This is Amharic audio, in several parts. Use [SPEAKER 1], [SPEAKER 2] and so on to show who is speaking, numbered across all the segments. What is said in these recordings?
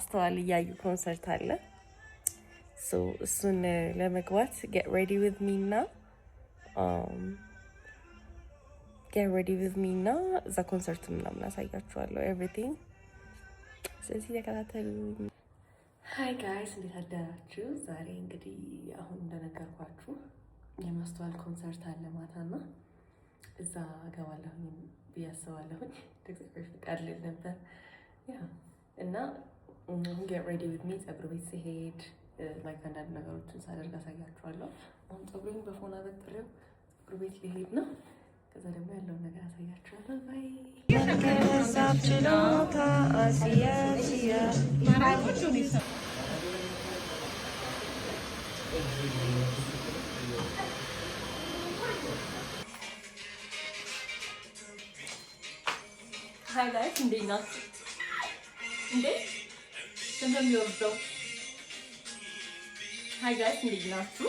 [SPEAKER 1] ማስተዋል እያዩ ኮንሰርት አለ። ሶ እሱን ለመግባት get ready with me now. get ready with me now. እዛ ኮንሰርት ምናምን አሳያችኋለሁ everything. ስለዚህ ተከታተሉ። ሃይ ጋይስ እንዴት አደራችሁ? ዛሬ እንግዲህ አሁን እንደነገርኳችሁ የማስተዋል ኮንሰርት አለ ማታና እዛ እገባለሁኝ ብዬ አስባለሁኝ። እግዚአብሔር ፈቃድ ልል ነበር ያ እና get ready with me ፀጉር ቤት ሲሄድ ላይክ አንዳንድ ነገሮችን ሳደርግ አሳያችኋለሁ። አሁን ፀጉሬን በፎን አበጥሬው ፀጉር ቤት ሊሄድ ነው። ከዛ ደግሞ ያለውን ነገር አሳያችኋለሁ። ባይ Hi guys, እንዴት ናችሁ? እንደሚወርደው Hi guys, እንዴት ናችሁ?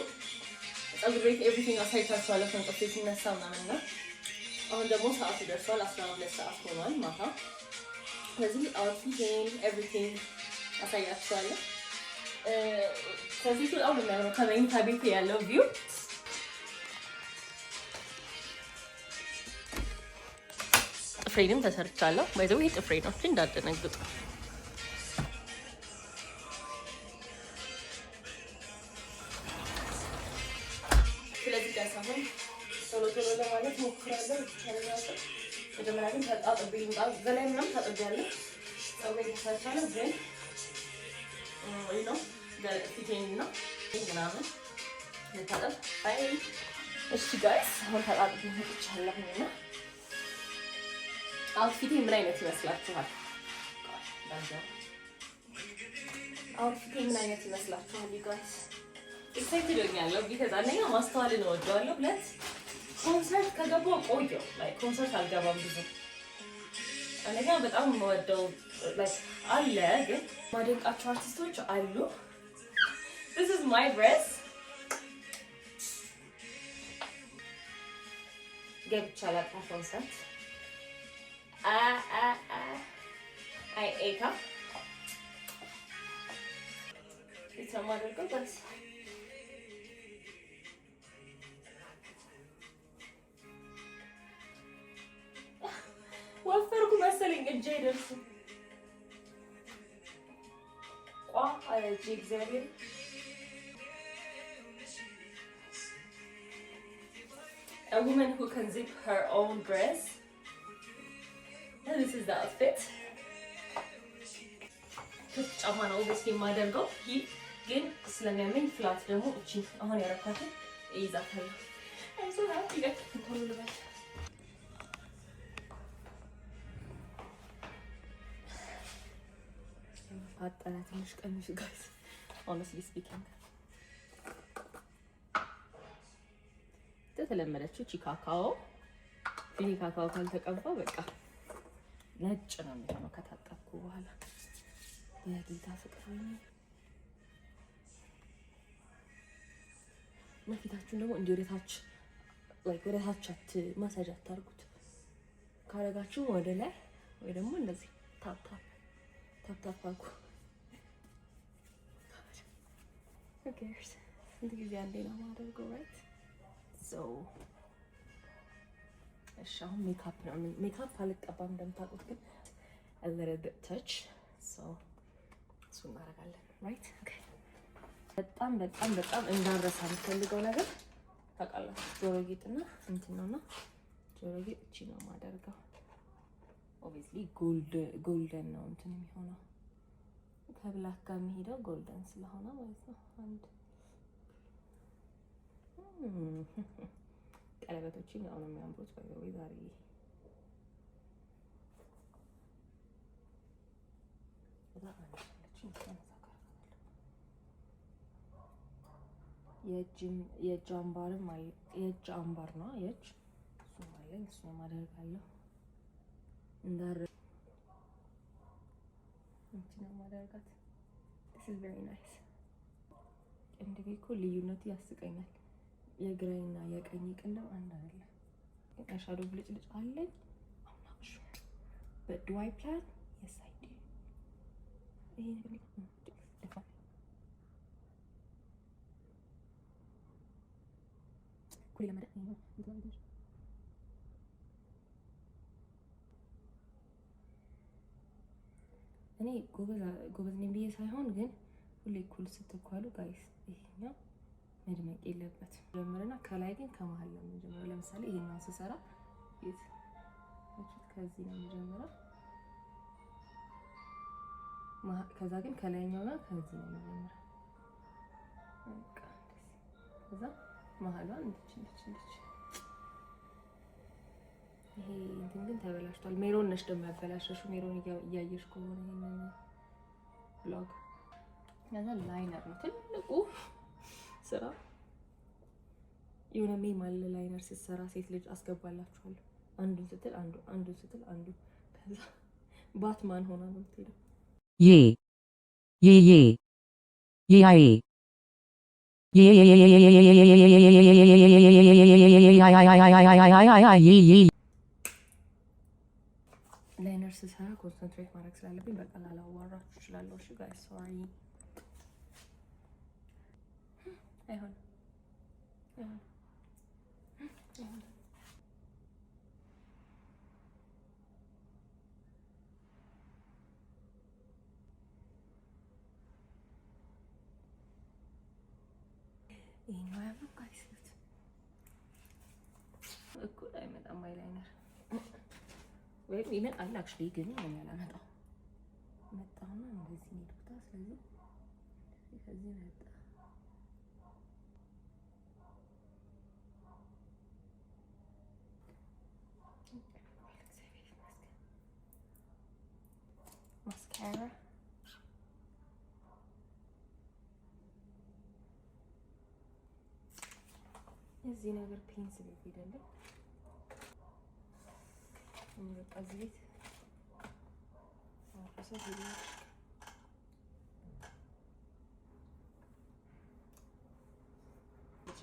[SPEAKER 1] ፀጉር ቤት ኤቭሪቲንግ አሳይቻችኋለሁ ከእንቅልፌ ስነሳ ምናምን ነው። አሁን ደግሞ ሰዓቱ ደርሷል። 12 ሰዓት ሆኗል ማታ። ስለዚህ አውትፊቴን ኤቭሪቲንግ አሳያችኋለሁ። ከዚህ በጣም ነው የሚያምረው ከመኝታ ቤት ያለው ቪው። ጥፍሬንም ተሰርቻለሁ። ባይዘው ይሄ ጥፍሬ ነው እንዳትደነግጡ። ስለዚህ ጋሳሁን ቶሎ ለማለት ሞክራለሁ። መጀመሪያ ግን ተጣጥቤ ልምጣ። በላይ ምናምን ታጥቤያለሁ። ፀጉሬን ተሰርቻለሁ ግን ነው ፊቴን ነው ምናምን ልታጠብ። አይ እሺ ጋይስ አሁን ተጣጥቤ መጥቻለሁና አውትፊቴ ምን አይነት ይመስላችኋል? አውትፊቴ ምን አይነት ይመስላችኋል? ጋይስ ኤክሳይትድ ሆኛለሁ። ቢከዛ አንደኛ ማስተዋልን እወደዋለሁ። ሁለት ኮንሰርት ከገባሁ ቆየሁ። ላይክ ኮንሰርት አልገባም ብዙ። አንደኛ በጣም የምወደው ላይክ አለ ግን ማደንቃቸው አርቲስቶች አሉ። This is my dress. ገብቻለሁ ኮንሰርት I ate up. It's a mother go, but ወፈርኩ መሰለኝ እጄ ደርሶ እጄ እግዚአብሔር A woman who can zip her own dress. And this is the outfit. ጫማ ነው ኦብቪየስሊ የማደርገው። ይህ ግን ስለሚያመኝ ፍላት ደግሞ እቺ አሁን ያረኳትን እይዛታለሁ። I'm so happy that ቶሎ ልበል። አጣላ ትንሽ ቀንሽ ጋይስ honestly speaking ተለመደችው እቺ ካካኦ ይሄ ካካኦ ካልተቀባ በቃ ነጭ ነው የሚሆነው ከታጠብኩ በኋላ። የጌታ ፍቅር ነው። ማፊታችሁን ደግሞ እንዲህ ወደታች ላይክ ወደታች ማሳጅ አታርጉት። ካረጋችሁ ወደ ላይ ወይ ደግሞ እንደዚህ ታፕ አድርጉ። Okay, ስንት ጊዜ አንዴ ነው የማደርገው right? So እሺ አሁን ሜካፕ አልቀባም እንደምታውቁት ግን a little bit touch so እሱን እናደርጋለን right? Okay በጣም እንዳረሳ የምፈልገው ነገር ታውቃላችሁ ጆሮ ጌጥና እንትን ነውና ጆሮ ጌጥ እቺ ነው የማደርገው obviously golden ነው እንትን የሚሆነው ከብላክ ጋር የሚሄደው ጎልደን ስለሆነ ማለት ነው። አንድ ቀለበቶችን ያው ነው የሚያምሩት በዛው ዛሬ የእጅ አምባርም የእጅ አምባር ነው የእጅ እሱ ማለት እሱ ማደርጋለሁ እንዳረ እንትና ማደርጋት this is very nice እንደዚህ እኮ ልዩነቱ ያስቀኛል። የግራይና የቀኝ ቅንድም አንድ አይደለም። አሻዶ ብልጭልጭ አለኝ። I'm not sure but do I plan? Yes I do. እኔ ጎበዝ ነኝ ብዬ ሳይሆን ግን ሁሌ እኩል ስትኳሉ ጋይስ ይሄኛው መድመቅ የለበትም። ጀምርና ከላይ ግን ከመሀል ነው የምንጀምረው። ለምሳሌ ይሄኛው ስሰራ ከዚህ ነው የምጀምረው። ከዛ ግን ከላይኛው ጋር ከዚህ ነው የምጀምረው። ከዛ መሀሏን እንድች ይሄ እንትን ግን ተበላሽቷል። ሜሮን ነሽ ደግሞ ያበላሸሽው። ሜሮን እያየሽ ከሆነ ይሄንን ብሎግ ከዛ ላይነር ነው ትልቁ ስራ። የሆነ ሜም አለ ላይነር ስትሰራ ሴት ልጅ አስገባላችኋለሁ። አንዱን ስትል አንዱ፣ አንዱን ስትል አንዱ። ከዛ ባትማን ሆና ነው የምትሄደው። ላይነር ስሰራ ኮንሰንትሬት ማድረግ ስላለብኝ በቃ ላላዋራችሁ እችላለሁ። እሺ ጋይስ ሶሪ። አይሆንም ይሄኛው ያምሩ ጋይስ እኩል አይመጣም አይላይነር ወይም ይመጣል አክቹሊ ግን ምን ያላመጣው መጣና እንደዚህ ሄድኩታ። ስለዚህ ከዚህ መጣ ማስካራ እዚህ ነገር ፔንስል ይሄዳል። በቃ እዚህ ቤት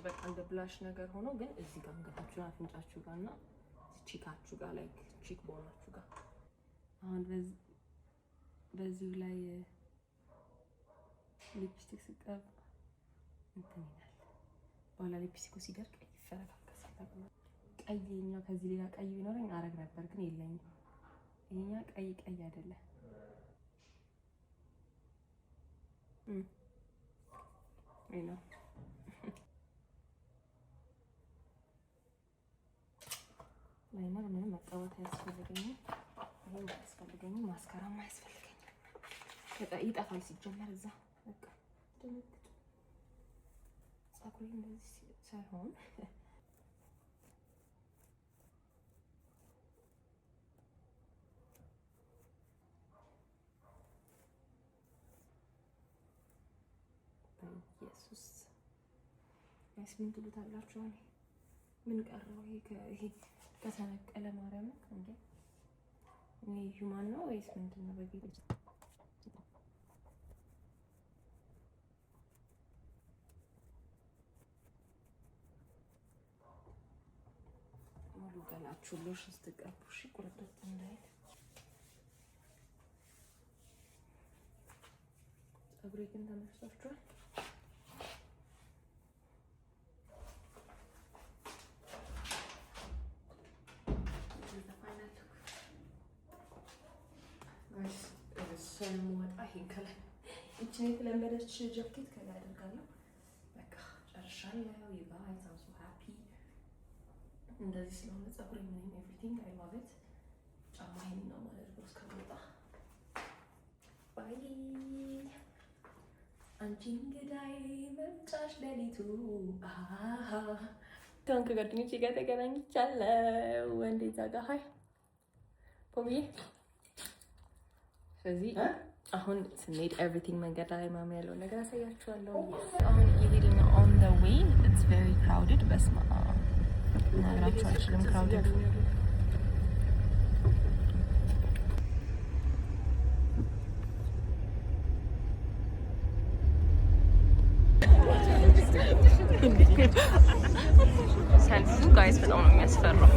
[SPEAKER 1] በቃ እንደ ብላሽ ነገር ሆኖ ግን እዚህ ጋር አንገታችሁ አፍንጫችሁ ጋር እና ቺካችሁ ጋር ላይ ቺክ ቦናችሁ ጋር አሁን በዚህ ላይ ሊፕስቲክ ስቀብ እንትን ይላል። በኋላ ሊፕስቲኩ ሲደርቅ ይፈረካከሳል። ቀይኛው ከዚህ ሌላ ቀይ ቢኖረኝ አረግ ነበር ግን የለኝም። ይሄኛ ቀይ አይደለም። አይ ነው ላይነር ምንም መቀባት አያስፈልገኝም። ይሄን አያስፈልገኝም። ማስካራም አያስፈልገኝም። በቃ ይጠፋል ሲጀመር እዛ በቃ ፀጉሬ እንደዚህ ሳይሆን ኢየሱስ ምን ትሉታላችሁ? ምን ቀረው? ይሄ ከተነቀለ ማርያም እንዴ እኔ ሂዩማን ነው ወይስ ምንድን ነው? በጌታ ሙሉ ገላችሁ ሎሽን ስትቀቡ እሺ፣ ቁርጥርጥ እንዳይል። ፀጉሬ ግን ተመችቷችኋል? ሰለሞን ይሄን ከላይ እቺን የተለመደች ጃኬት ከላይ አደርጋለሁ። በቃ ጨርሻለሁ። ጋይስ አም ሶ ሃፒ። እንደዚህ ስለሆነ ፀጉሬ ምን ኤቭሪቲንግ አይ ላቭ ኢት። ጫማዬን ነው የማደርገው እስከምወጣ። ባይ አንቺ እንግዳይ መምጫሽ ሌሊቱ ታንክ ከጓደኞቼ ጋር ተገናኝቻለሁ። እንዴት አጋ ሃይ ፖሚ ስለዚህ አሁን ስንሄድ ኤቭሪቲንግ መንገድ ላይ ማማ ያለው ነገር አሳያችኋለሁ። አሁን እየሄድን ነው ኦን ዘ ዌይ ኢትስ ቬሪ ክራውድድ። በስማ ናግራችሁ አልችልም። ክራውድድ ሰልፉ ጋይስ በጣም ነው የሚያስፈራው።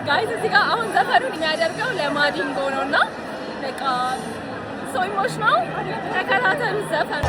[SPEAKER 1] ጋይስ እዚህ ጋር አሁን ዘፈኑን የሚያደርገው ለማዲንጎ ነውና በቃ ሶ ኢሞሽናል ተከታተሉ ዘፈኑ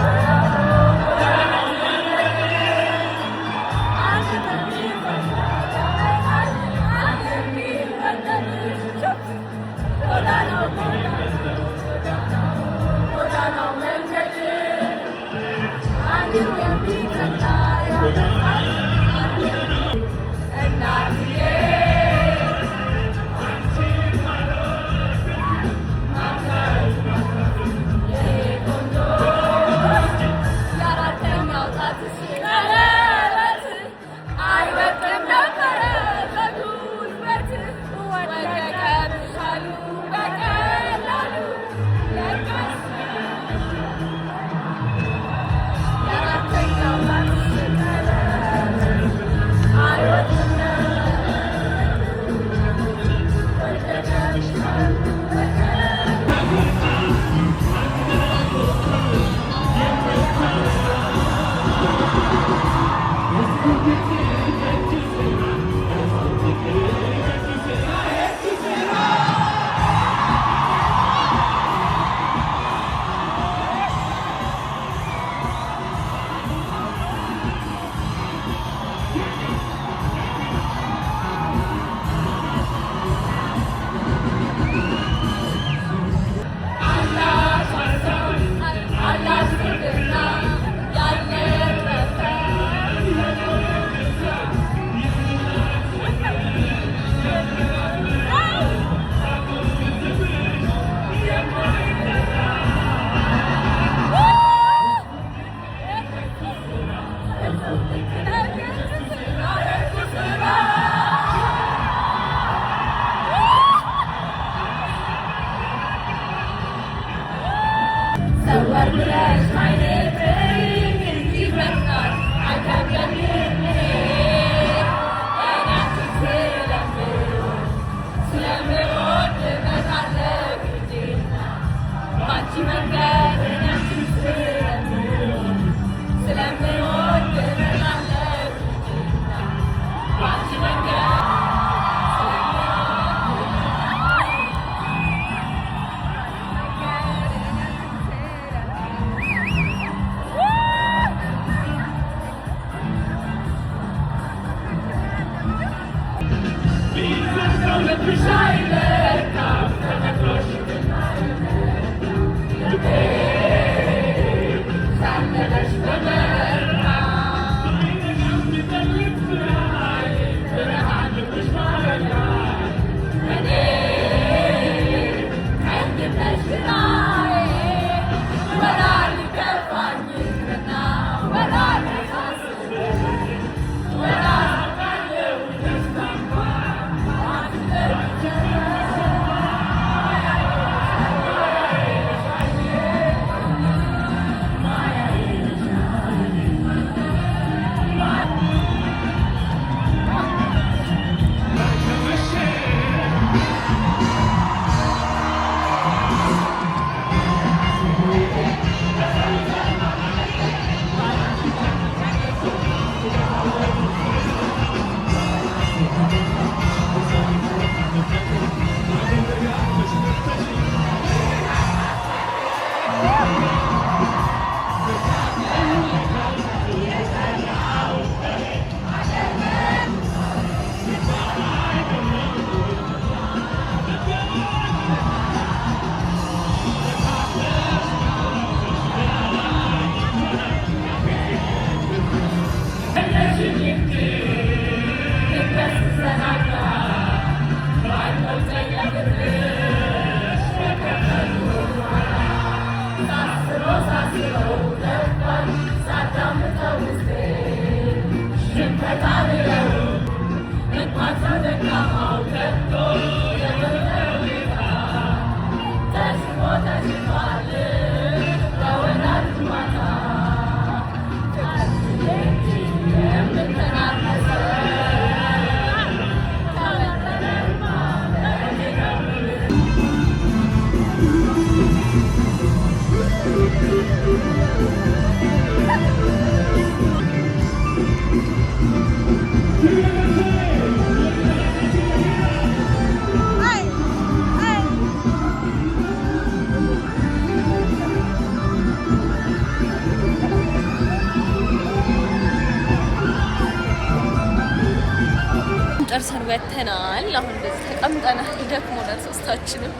[SPEAKER 1] ጨርሰን ወተናል። አሁን እንደዚህ ተቀምጠናል። ደክሞናል ሶስታችንም።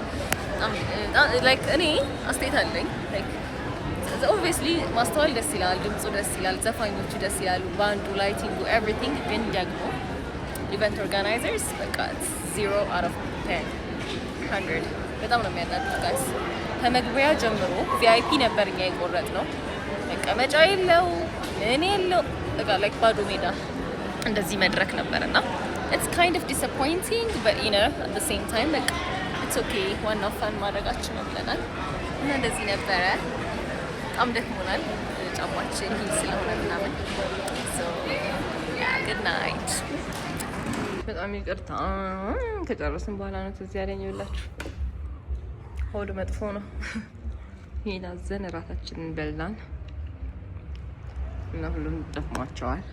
[SPEAKER 1] ላይክ እኔ አስተያየት አለኝ። ላይክ ኦብቪየስሊ ማስተዋል ደስ ይላል፣ ድምፁ ደስ ይላል፣ ዘፋኞቹ ደስ ይላሉ፣ ባንዱ፣ ላይቲንጉ፣ ኤቭሪቲንግ። ግን ደግሞ ኢቨንት ኦርጋናይዘርስ በቃ 0 out of 100 በጣም ነው የሚያናድድ ጋይስ። ከመግቢያ ጀምሮ ቪአይፒ ነበር እኛ የቆረጥነው። መቀመጫ የለው ምን የለው በቃ ላይክ ባዶ ሜዳ እንደዚህ መድረክ ነበርና it's kind of disappointing but you know at the same time like it's okay ዋናው ፋን ማድረጋችን ነው ብለናል እና እንደዚህ ነበረ። በጣም ደክሞናል ጫማችን ሂል ስለሆነ ምናምን so yeah good night። በጣም ይቅርታ ከጨረስን በኋላ ነው ትዝ ያለኝ ብላችሁ ሆድ መጥፎ ነው። ይሄን አዘን እራታችንን በላን እና ሁሉም ደክሟቸዋል።